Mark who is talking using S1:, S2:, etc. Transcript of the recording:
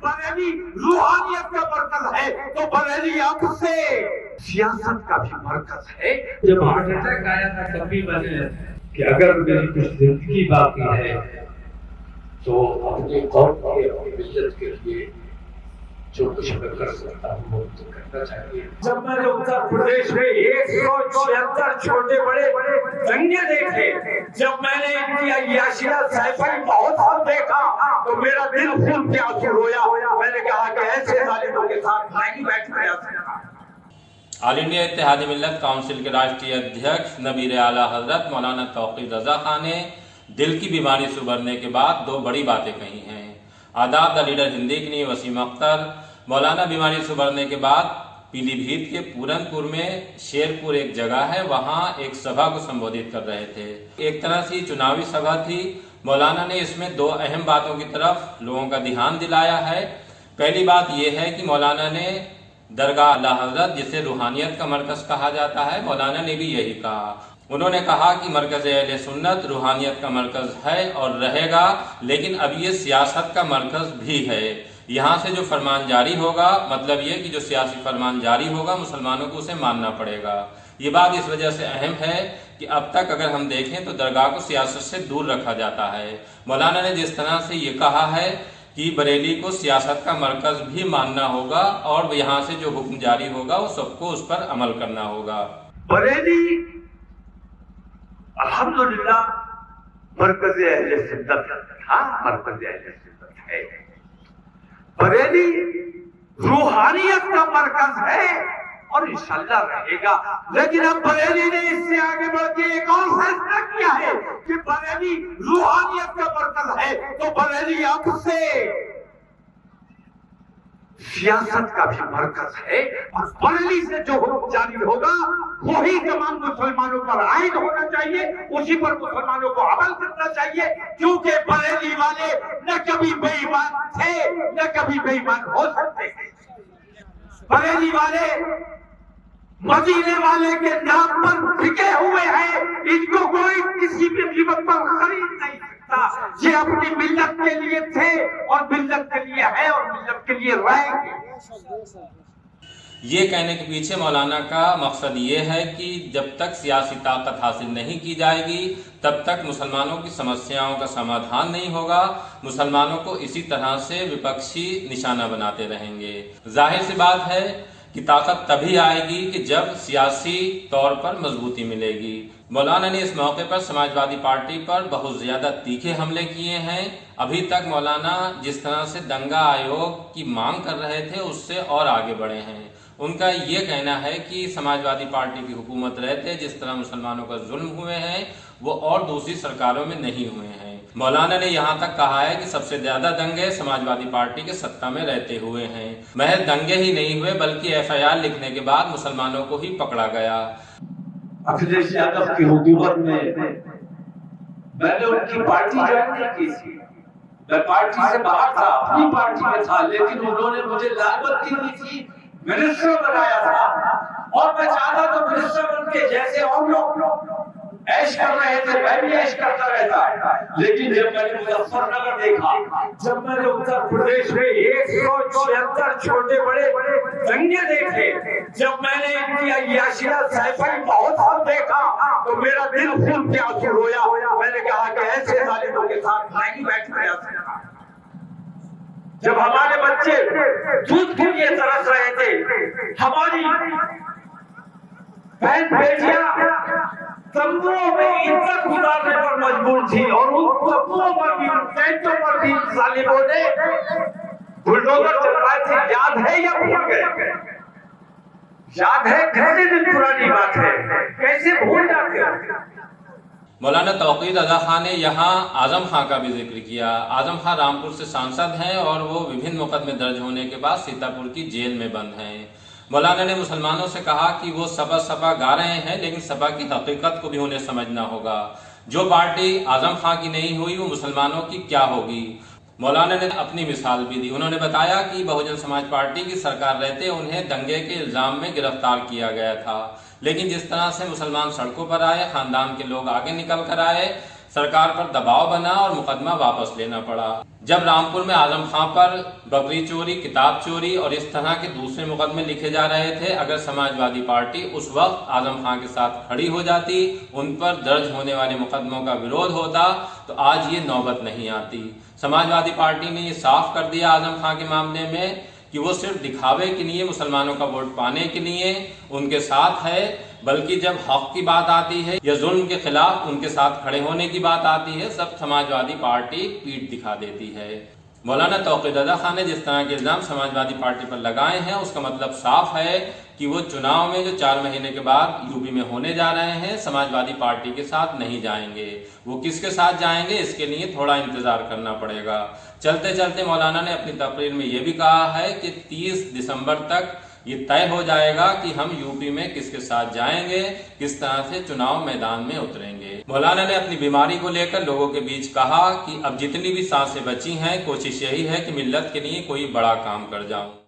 S1: बरेली रूहानियत का मरकज है तो बरेली अब से सियासत का भी मरकज है।
S2: जब हार्ट अटैक आया था तब भी मैंने कि अगर मेरी कुछ जिंदगी बाकी है तो अपने कौम के और मिल्लत के लिए जो कुछ मैं कर सकता हूँ वो तो करना चाहिए।
S1: जब मैंने उत्तर प्रदेश में 176 छोटे बड़े दंगे देखे, जब मैंने इनकी अय्याशिया सैफई महोत्सव देखा तो मेरा दिल खून के आंसू रोया। मैंने कहा कि ऐसे जालिमों के साथ नहीं बैठा जा सकता।
S3: ऑल इंडिया इत्तेहादी मिल्लत काउंसिल के राष्ट्रीय अध्यक्ष नबीर आला हजरत मौलाना तौक़ीर रज़ा खान ने दिल की बीमारी से उबरने के बाद दो बड़ी बातें कही हैं। आदाब द लीडर हिंदी वसीम अख्तर मौलाना बीमारी से उबरने के बाद पीलीभीत के पूरनपुर में शेरपुर एक जगह है, वहां एक सभा को संबोधित कर रहे थे। एक तरह से चुनावी सभा थी। मौलाना ने इसमें दो अहम बातों की तरफ लोगों का ध्यान दिलाया है। पहली बात यह है कि मौलाना ने दरगाह आला हजरत, जिसे रूहानियत का मरकज कहा जाता है, मौलाना ने भी यही कहा। उन्होंने कहा कि मरकज अहले सुन्नत रूहानियत का मरकज है और रहेगा, लेकिन अब ये सियासत का मरकज भी है। यहाँ से जो फरमान जारी होगा, मतलब ये कि जो सियासी फरमान जारी होगा मुसलमानों को उसे मानना पड़ेगा। ये बात इस वजह से अहम है कि अब तक अगर हम देखें तो दरगाह को सियासत से दूर रखा जाता है। मौलाना ने जिस तरह से ये कहा है कि बरेली को सियासत का मरकज भी मानना होगा और यहाँ से जो हुक्म जारी होगा वो सबको उस पर अमल करना होगा।
S1: बरेली अल्हम्दुलिल्लाह मरकज अहले सुन्नत था, मरकज अहले सुन्नत है। बरेली रूहानियत का मरकज है और इंशाअल्लाह रहेगा। लेकिन अब बरेली ने इससे आगे बढ़ के एक और फैसला किया है कि बरेली रूहानियत का मरकज है तो बरेली अब से सियासत का भी मरकज है और बरेली से जो हुक्म जारी होगा वही तमाम मुसलमानों पर आयद होना चाहिए, उसी पर मुसलमानों को अमल करना चाहिए, क्योंकि बरेली वाले न कभी बेईमान थे न कभी बेईमान हो सकते। बरेली वाले मदीने वाले के नाम पर टिके हुए हैं, इनको कोई किसी भी कीमत पर खरीद नहीं सकता। ये अपनी मिल्लत के लिए थे और मिल्लत के लिए है और मिल्लत के लिए रहेंगे।
S3: ये कहने के पीछे मौलाना का मकसद ये है कि जब तक सियासी ताकत हासिल नहीं की जाएगी तब तक मुसलमानों की समस्याओं का समाधान नहीं होगा। मुसलमानों को इसी तरह से विपक्षी निशाना बनाते रहेंगे। जाहिर सी बात है कि ताकत तभी आएगी कि जब सियासी तौर पर मजबूती मिलेगी। मौलाना ने इस मौके पर समाजवादी पार्टी पर बहुत ज्यादा तीखे हमले किए हैं। अभी तक मौलाना जिस तरह से दंगा आयोग की मांग कर रहे थे उससे और आगे बढ़े हैं। उनका ये कहना है कि समाजवादी पार्टी की हुकूमत रहते जिस तरह मुसलमानों का जुल्म हुए हैं वो और दूसरी सरकारों में नहीं हुए हैं। मौलाना ने यहाँ तक कहा है कि सबसे ज्यादा दंगे समाजवादी पार्टी के सत्ता में रहते हुए हैं। महज दंगे ही नहीं हुए बल्कि FIR लिखने के बाद मुसलमानों को ही पकड़ा गया।
S2: अखिलेश यादव की हुकूमत में मैंने उनकी पार्टी ज्वाइन नहीं की थी, मैं पार्टी से बाहर था, अपनी पार्टी में था, लेकिन उन्होंने मुझे लालबत्ती दी थी, मिनिस्टर बनाया था और मैं चाहता था मिनिस्टर बन के जैसे और लोग ऐश कर रहे थे मैं भी ऐश करता रहता। लेकिन जब मैंने मुजफ्फरनगर देखा, जब मैंने उत्तर प्रदेश में 176 छोटे बड़े दंगे देखे, जब मैंने इनकी अय्याशिया सैफई महोत्सव देखा तो मेरा दिल खून के आंसू रोया। मैंने कहा कि ऐसे जालिमों के साथ नहीं बैठा जा सकता। जब हमारे बच्चे दूध के लिए तरस रहे थे, हमारी बहन बेटियां तंबुओं में इज्जत गुजारने पर मजबूर थी और उन तंबुओं पर भी, टेंटों पर भी जालिमों ने बुलडोजर चलवाए थे। याद है या भूल गए? याद है? कितने दिन पुरानी बात है, कैसे भूल जाते?
S3: मौलाना तौक़ीर रज़ा खान ने यहाँ आजम खां का भी जिक्र किया। आजम खां रामपुर से सांसद हैं और वो विभिन्न मुकदमे दर्ज होने के बाद सीतापुर की जेल में बंद हैं। मौलाना ने मुसलमानों से कहा कि वो सबा सबा गा रहे हैं, लेकिन सबा की हकीकत को भी उन्हें समझना होगा। जो पार्टी आजम खां की नहीं हुई वो मुसलमानों की क्या होगी। मौलाना ने अपनी मिसाल भी दी। उन्होंने बताया कि बहुजन समाज पार्टी की सरकार रहते उन्हें दंगे के इल्जाम में गिरफ्तार किया गया था, लेकिन जिस तरह से मुसलमान सड़कों पर आए, खानदान के लोग आगे निकल कर आए, सरकार पर दबाव बना और मुकदमा वापस लेना पड़ा। जब रामपुर में आजम खां पर बकरी चोरी, किताब चोरी और इस तरह के दूसरे मुकदमे लिखे जा रहे थे, अगर समाजवादी पार्टी उस वक्त आजम खां के साथ खड़ी हो जाती, उन पर दर्ज होने वाले मुकदमों का विरोध होता, तो आज ये नौबत नहीं आती। समाजवादी पार्टी ने ये साफ कर दिया आजम खां के मामले में कि वो सिर्फ दिखावे के लिए, मुसलमानों का वोट पाने के लिए उनके साथ है, बल्कि जब हक की बात आती है या जुल्म के खिलाफ उनके साथ खड़े होने की बात आती है, सब समाजवादी पार्टी पीठ दिखा देती है। मौलाना तौक़ीर रज़ा खान ने जिस तरह के इल्जाम समाजवादी पार्टी पर लगाए हैं, उसका मतलब साफ है कि वो चुनाव में जो 4 महीने के बाद यूपी में होने जा रहे हैं, समाजवादी पार्टी के साथ नहीं जाएंगे। वो किसके साथ जाएंगे, इसके लिए थोड़ा इंतजार करना पड़ेगा। चलते चलते मौलाना ने अपनी तकरीर में ये भी कहा है कि 30 दिसंबर तक ये तय हो जाएगा कि हम यूपी में किसके साथ जाएंगे, किस तरह से चुनाव मैदान में उतरेंगे। मौलाना ने अपनी बीमारी को लेकर लोगों के बीच कहा कि अब जितनी भी सांसें बची हैं, कोशिश यही है कि मिल्लत के लिए कोई बड़ा काम कर जाऊं।